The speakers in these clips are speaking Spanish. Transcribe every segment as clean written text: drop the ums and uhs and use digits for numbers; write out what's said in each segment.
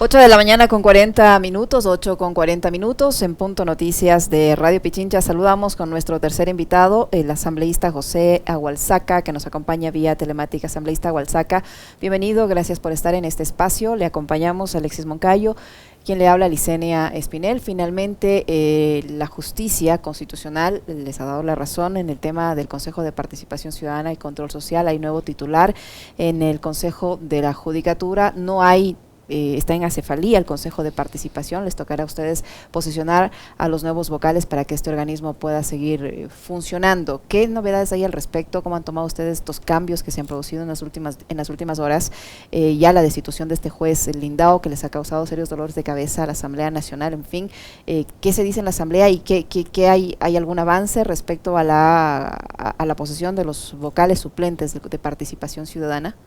8 de la mañana con 40 minutos, 8 con 40 minutos, en Punto Noticias de Radio Pichincha. Saludamos con nuestro tercer invitado, el asambleísta José Agualzaca, que nos acompaña vía telemática. Asambleísta Agualzaca, bienvenido, gracias por estar en este espacio. Le acompañamos Alexis Moncayo, quien le habla, Licenia Espinel. Finalmente, la justicia constitucional les ha dado la razón en el tema del Consejo de Participación Ciudadana y Control Social. Hay nuevo titular en el Consejo de la Judicatura. No hay está en acefalía el Consejo de Participación. Les tocará a ustedes posicionar a los nuevos vocales para que este organismo pueda seguir funcionando. ¿Qué novedades hay al respecto? ¿Cómo han tomado ustedes estos cambios que se han producido en las últimas horas? Ya la destitución de este juez Lindao, que les ha causado serios dolores de cabeza a la Asamblea Nacional. En fin, ¿qué se dice en la Asamblea y qué hay algún avance respecto a la posesión de los vocales suplentes de Participación Ciudadana?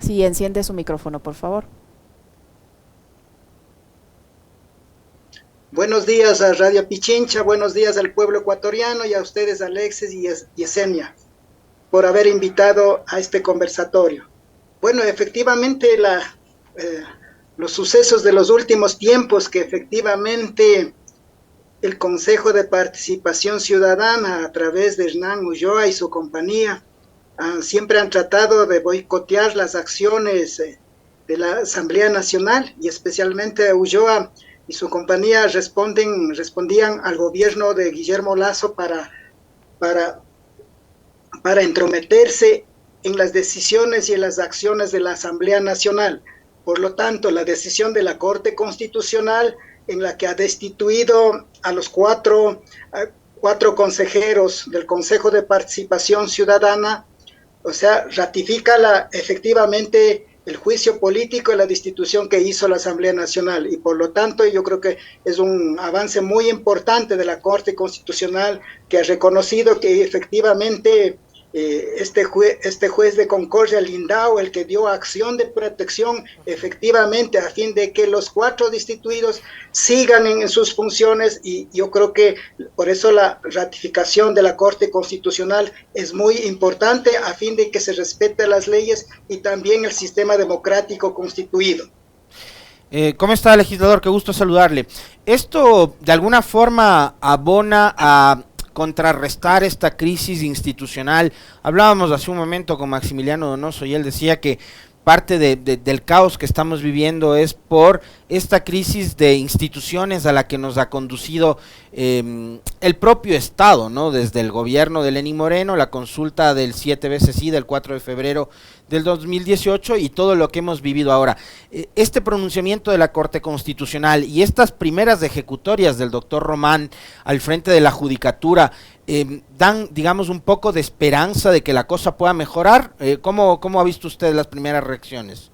Sí, enciende su micrófono, por favor. Buenos días a Radio Pichincha, buenos días al pueblo ecuatoriano y a ustedes, Alexis y Yesenia, por haber invitado a este conversatorio. Bueno, efectivamente, los sucesos de los últimos tiempos, que efectivamente el Consejo de Participación Ciudadana, a través de Hernán Ulloa y su compañía, siempre han tratado de boicotear las acciones de la Asamblea Nacional, y especialmente Ulloa y su compañía respondían al gobierno de Guillermo Lasso para entrometerse en las decisiones y en las acciones de la Asamblea Nacional. Por lo tanto, la decisión de la Corte Constitucional, en la que ha destituido a los cuatro consejeros del Consejo de Participación Ciudadana, o sea, ratifica efectivamente el juicio político y la destitución que hizo la Asamblea Nacional, y por lo tanto yo creo que es un avance muy importante de la Corte Constitucional, que ha reconocido que efectivamente este juez de Concordia, Lindao, el que dio acción de protección efectivamente a fin de que los 4 destituidos sigan en sus funciones, y yo creo que por eso la ratificación de la Corte Constitucional es muy importante a fin de que se respeten las leyes y también el sistema democrático constituido. ¿Cómo está, legislador? Qué gusto saludarle. ¿Esto de alguna forma abona a contrarrestar esta crisis institucional? Hablábamos hace un momento con Maximiliano Donoso y él decía que parte del caos que estamos viviendo es por esta crisis de instituciones a la que nos ha conducido el propio Estado, ¿no? Desde el gobierno de Lenín Moreno, la consulta del 7 veces sí del 4 de febrero del 2018 y todo lo que hemos vivido ahora. Este pronunciamiento de la Corte Constitucional y estas primeras ejecutorias del doctor Román al frente de la Judicatura dan, digamos, un poco de esperanza de que la cosa pueda mejorar. ¿Cómo ha visto usted las primeras reacciones?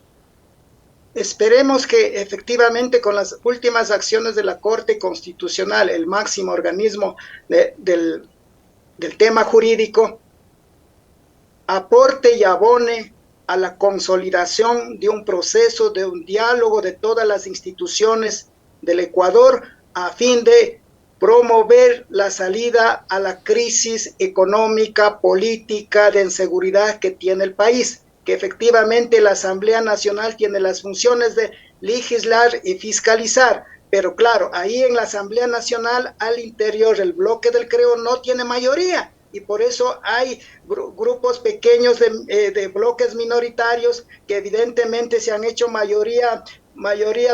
Esperemos que efectivamente con las últimas acciones de la Corte Constitucional, el máximo organismo del tema jurídico, aporte y abone a la consolidación de un proceso, de un diálogo de todas las instituciones del Ecuador a fin de promover la salida a la crisis económica, política, de inseguridad que tiene el país, que efectivamente la Asamblea Nacional tiene las funciones de legislar y fiscalizar, pero claro, ahí en la Asamblea Nacional, al interior, el bloque del Creo no tiene mayoría, y por eso hay grupos pequeños de bloques minoritarios que evidentemente se han hecho mayoría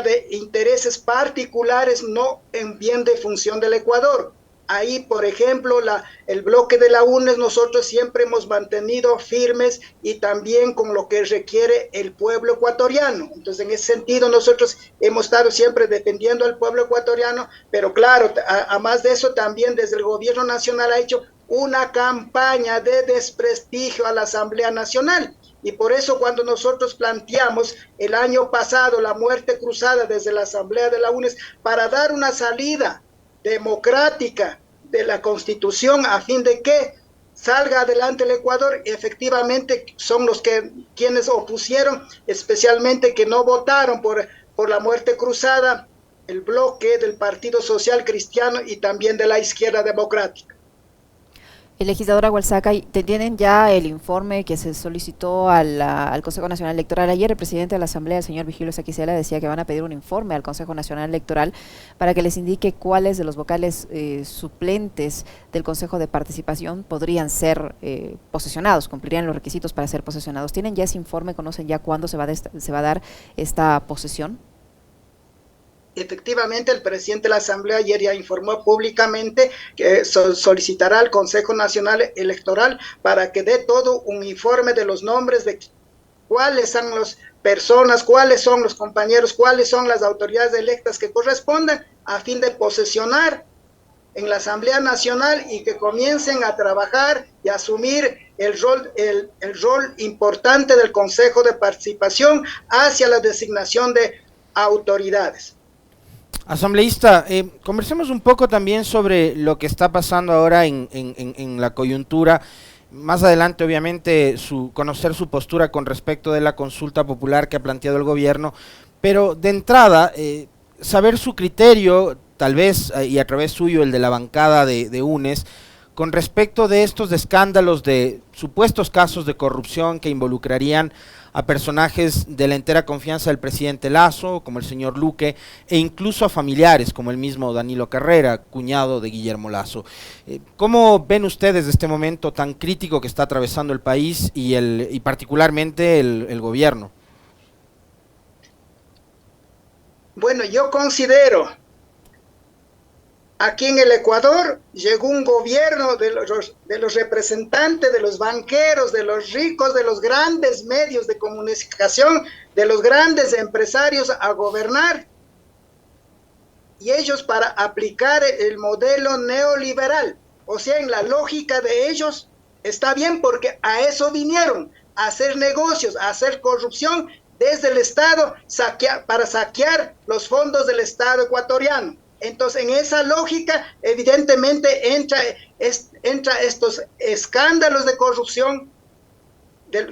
de intereses particulares, no en bien de función del Ecuador. Ahí, por ejemplo, el bloque de la UNES, nosotros siempre hemos mantenido firmes y también con lo que requiere el pueblo ecuatoriano. Entonces, en ese sentido, nosotros hemos estado siempre defendiendo al pueblo ecuatoriano, pero claro, además de eso, también desde el gobierno nacional ha hecho una campaña de desprestigio a la Asamblea Nacional. Y por eso cuando nosotros planteamos el año pasado la muerte cruzada desde la Asamblea de la UNES para dar una salida democrática de la Constitución a fin de que salga adelante el Ecuador, efectivamente son quienes opusieron, especialmente que no votaron por la muerte cruzada, el bloque del Partido Social Cristiano y también de la Izquierda Democrática. El legislador Agualsaca, tienen ya el informe que se solicitó al Consejo Nacional Electoral. Ayer el presidente de la Asamblea, el señor Vigilio Saquicela, decía que van a pedir un informe al Consejo Nacional Electoral para que les indique cuáles de los vocales suplentes del Consejo de Participación podrían ser posesionados, cumplirían los requisitos para ser posesionados. ¿Tienen ya ese informe? ¿Conocen ya cuándo se va a dar esta posesión? Efectivamente, el presidente de la Asamblea ayer ya informó públicamente que solicitará al Consejo Nacional Electoral para que dé todo un informe de los nombres de cuáles son las personas, cuáles son los compañeros, cuáles son las autoridades electas que corresponden a fin de posesionar en la Asamblea Nacional y que comiencen a trabajar y a asumir el rol importante del Consejo de Participación hacia la designación de autoridades. Asambleísta, conversemos un poco también sobre lo que está pasando ahora en la coyuntura. Más adelante, obviamente, conocer su postura con respecto de la consulta popular que ha planteado el gobierno, pero de entrada, saber su criterio, tal vez, y a través suyo el de la bancada de UNES, con respecto de estos escándalos de supuestos casos de corrupción que involucrarían a personajes de la entera confianza del presidente Lasso, como el señor Luque, e incluso a familiares, como el mismo Danilo Carrera, cuñado de Guillermo Lasso. ¿Cómo ven ustedes este momento tan crítico que está atravesando el país y particularmente el gobierno? Bueno, yo considero, aquí en el Ecuador llegó un gobierno de los representantes, de los banqueros, de los ricos, de los grandes medios de comunicación, de los grandes empresarios a gobernar. Y ellos para aplicar el modelo neoliberal, o sea, en la lógica de ellos, está bien porque a eso vinieron, a hacer negocios, a hacer corrupción desde el Estado para saquear los fondos del Estado ecuatoriano. Entonces, en esa lógica, evidentemente, entra estos escándalos de corrupción,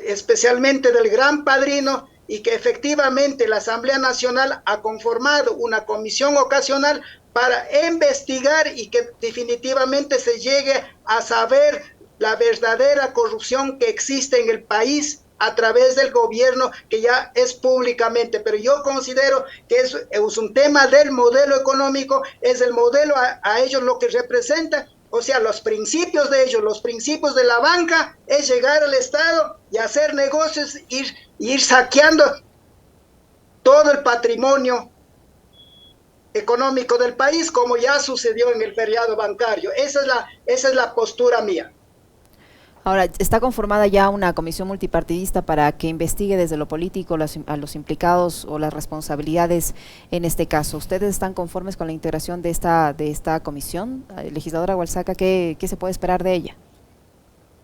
especialmente del Gran Padrino, y que efectivamente la Asamblea Nacional ha conformado una comisión ocasional para investigar y que definitivamente se llegue a saber la verdadera corrupción que existe en el país a través del gobierno, que ya es públicamente, pero yo considero que es un tema del modelo económico, es el modelo a ellos lo que representa, o sea, los principios de ellos, los principios de la banca, es llegar al Estado y hacer negocios, ir saqueando todo el patrimonio económico del país, como ya sucedió en el feriado bancario. Esa es la postura mía. Ahora, ¿está conformada ya una comisión multipartidista para que investigue desde lo político a los implicados o las responsabilidades en este caso? ¿Ustedes están conformes con la integración de esta comisión? Legisladora Agualsaca, ¿qué se puede esperar de ella?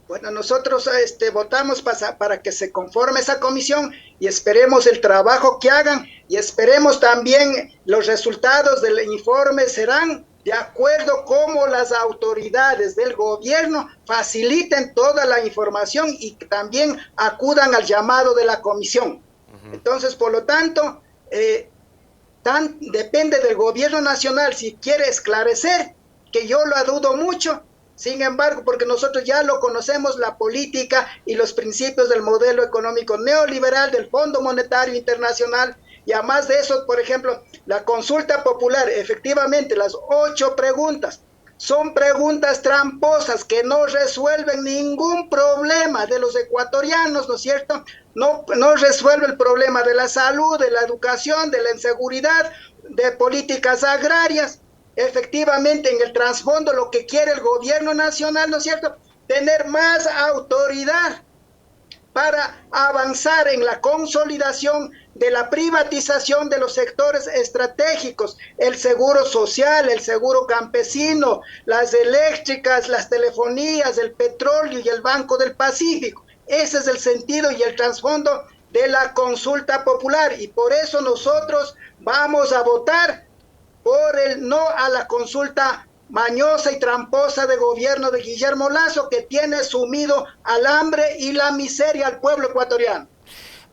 Bueno, nosotros votamos para que se conforme esa comisión y esperemos el trabajo que hagan y esperemos también los resultados del informe serán de acuerdo cómo las autoridades del gobierno faciliten toda la información y también acudan al llamado de la comisión. Entonces, por lo tanto, depende del gobierno nacional si quiere esclarecer, que yo lo dudo mucho. Sin embargo, porque nosotros ya lo conocemos, la política y los principios del modelo económico neoliberal del Fondo Monetario Internacional. Y además de eso, por ejemplo, la consulta popular, efectivamente, las 8 preguntas son preguntas tramposas que no resuelven ningún problema de los ecuatorianos, ¿no es cierto? No resuelve el problema de la salud, de la educación, de la inseguridad, de políticas agrarias. Efectivamente, en el trasfondo lo que quiere el gobierno nacional, ¿no es cierto?, tener más autoridad para avanzar en la consolidación de la privatización de los sectores estratégicos, el seguro social, el seguro campesino, las eléctricas, las telefonías, el petróleo y el Banco del Pacífico. Ese es el sentido y el trasfondo de la consulta popular y por eso nosotros vamos a votar por el no a la consulta mañosa y tramposa de gobierno de Guillermo Lasso, que tiene sumido al hambre y la miseria al pueblo ecuatoriano.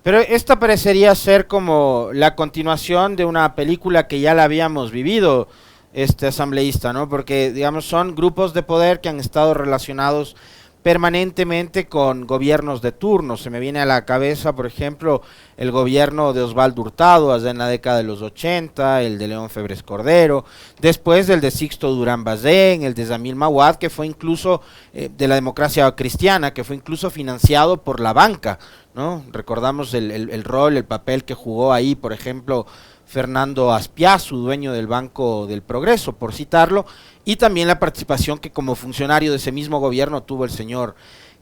Pero esta parecería ser como la continuación de una película que ya la habíamos vivido, asambleísta, ¿no? Porque, digamos, son grupos de poder que han estado relacionados permanentemente con gobiernos de turno. Se me viene a la cabeza, por ejemplo, el gobierno de Osvaldo Hurtado, allá en la década de los 80, el de León Febres Cordero, después el de Sixto Durán Bazén, el de Zamil Mawad, que fue incluso de la democracia cristiana, que fue incluso financiado por la banca, ¿no? Recordamos el rol, el papel que jugó ahí, por ejemplo, Fernando Aspiazu, dueño del Banco del Progreso, por citarlo, y también la participación que como funcionario de ese mismo gobierno tuvo el señor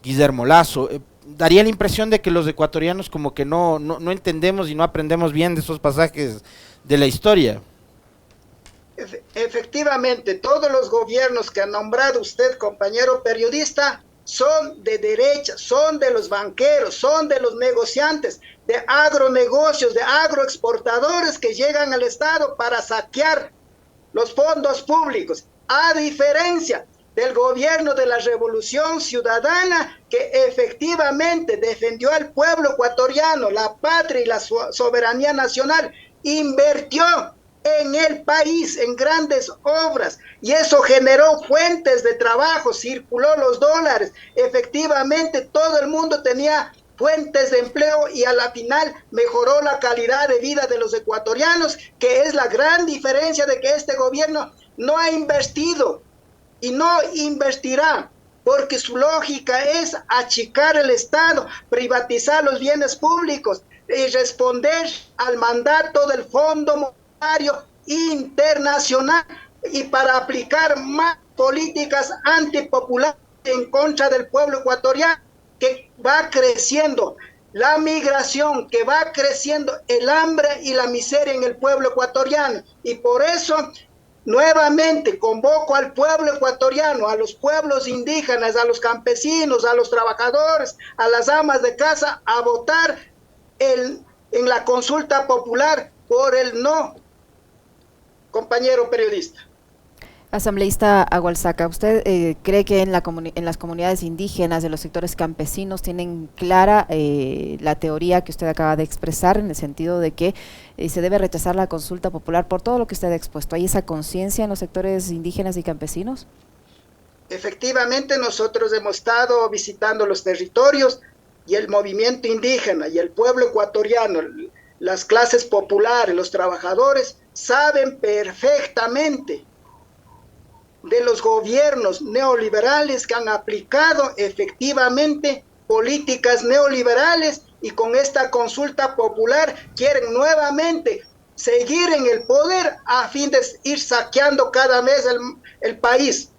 Guillermo Lasso. Daría la impresión de que los ecuatorianos como que no entendemos y no aprendemos bien de esos pasajes de la historia. Efectivamente, todos los gobiernos que ha nombrado usted, compañero periodista, son de derecha, son de los banqueros, son de los negociantes, de agronegocios, de agroexportadores que llegan al Estado para saquear los fondos públicos, a diferencia del gobierno de la Revolución Ciudadana, que efectivamente defendió al pueblo ecuatoriano, la patria y la soberanía nacional, invirtió en el país, en grandes obras, y eso generó fuentes de trabajo, circuló los dólares, efectivamente todo el mundo tenía fuentes de empleo y a la final mejoró la calidad de vida de los ecuatorianos, que es la gran diferencia de que este gobierno no ha invertido y no invertirá, porque su lógica es achicar el Estado, privatizar los bienes públicos y responder al mandato del Fondo Monetario Internacional y para aplicar más políticas antipopulares en contra del pueblo ecuatoriano, que va creciendo la migración, que va creciendo el hambre y la miseria en el pueblo ecuatoriano. Y por eso nuevamente convoco al pueblo ecuatoriano, a los pueblos indígenas, a los campesinos, a los trabajadores, a las amas de casa, a votar en la consulta popular por el no, compañero periodista. Asambleísta Agualsaca, ¿usted cree que en las comunidades indígenas, de los sectores campesinos, tienen clara la teoría que usted acaba de expresar, en el sentido de que se debe rechazar la consulta popular por todo lo que usted ha expuesto? ¿Hay esa conciencia en los sectores indígenas y campesinos? Efectivamente, nosotros hemos estado visitando los territorios y el movimiento indígena y el pueblo ecuatoriano, las clases populares, los trabajadores, saben perfectamente de los gobiernos neoliberales que han aplicado efectivamente políticas neoliberales, y con esta consulta popular quieren nuevamente seguir en el poder a fin de ir saqueando cada vez el país.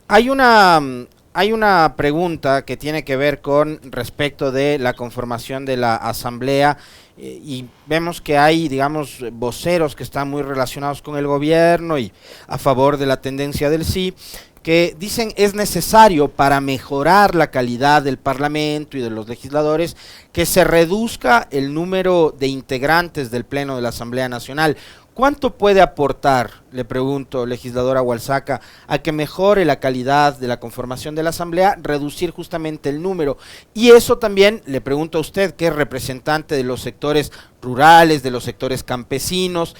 Hay una pregunta que tiene que ver con respecto de la conformación de la asamblea, y vemos que hay, digamos, voceros que están muy relacionados con el gobierno y a favor de la tendencia del sí, que dicen es necesario para mejorar la calidad del Parlamento y de los legisladores que se reduzca el número de integrantes del Pleno de la Asamblea Nacional. ¿Cuánto puede aportar, le pregunto, legisladora Agualsaca, a que mejore la calidad de la conformación de la Asamblea, reducir justamente el número? Y eso también, le pregunto a usted, que es representante de los sectores rurales, de los sectores campesinos,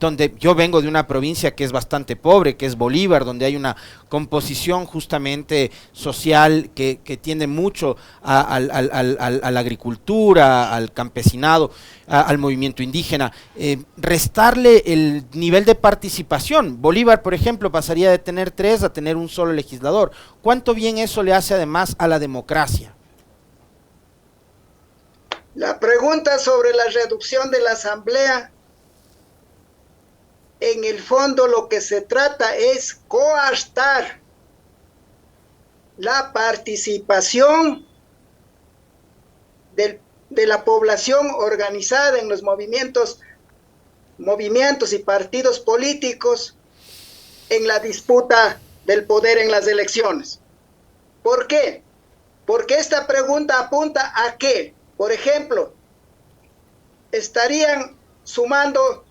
donde yo vengo de una provincia que es bastante pobre, que es Bolívar, donde hay una composición justamente social que tiende mucho a la agricultura, al campesinado, al movimiento indígena, restarle el nivel de participación. Bolívar, por ejemplo, pasaría de tener 3 a tener un solo legislador. ¿Cuánto bien eso le hace además a la democracia? La pregunta sobre la reducción de la asamblea, en el fondo lo que se trata es coartar la participación de la población organizada en los movimientos y partidos políticos en la disputa del poder en las elecciones. ¿Por qué? Porque esta pregunta apunta a que, por ejemplo, estarían sumando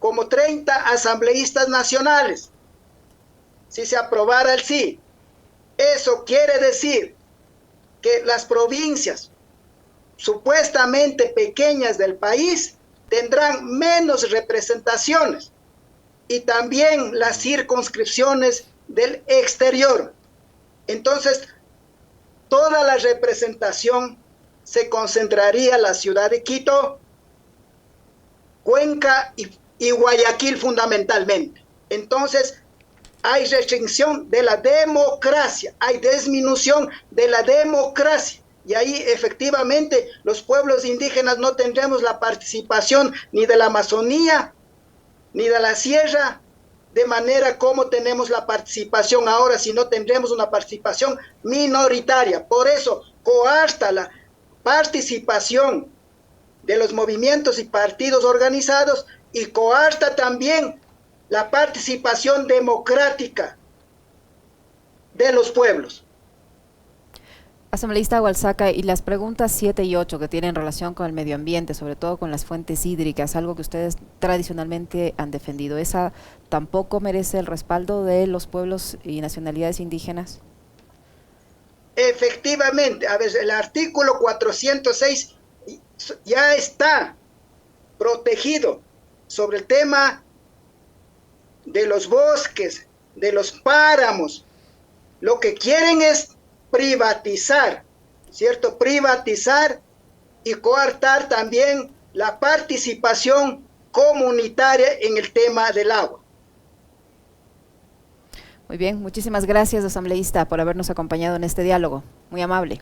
como 30 asambleístas nacionales si se aprobara el sí. Eso quiere decir que las provincias supuestamente pequeñas del país tendrán menos representaciones. y también las circunscripciones del exterior. Entonces, toda la representación se concentraría en la ciudad de Quito, Cuenca y Guayaquil fundamentalmente. Entonces, hay restricción de la democracia, hay disminución de la democracia. Y ahí efectivamente los pueblos indígenas no tendremos la participación ni de la Amazonía, ni de la sierra, de manera como tenemos la participación ahora, si no tendremos una participación minoritaria. Por eso coarta la participación de los movimientos y partidos organizados y coarta también la participación democrática de los pueblos. Asambleísta Agualsaca, y las preguntas 7 y 8 que tienen relación con el medio ambiente, sobre todo con las fuentes hídricas, algo que ustedes tradicionalmente han defendido, ¿esa tampoco merece el respaldo de los pueblos y nacionalidades indígenas? Efectivamente, a ver, el artículo 406 ya está protegido sobre el tema de los bosques, de los páramos. Lo que quieren es privatizar, ¿cierto? Privatizar y coartar también la participación comunitaria en el tema del agua. Muy bien, muchísimas gracias, asambleísta, por habernos acompañado en este diálogo. Muy amable.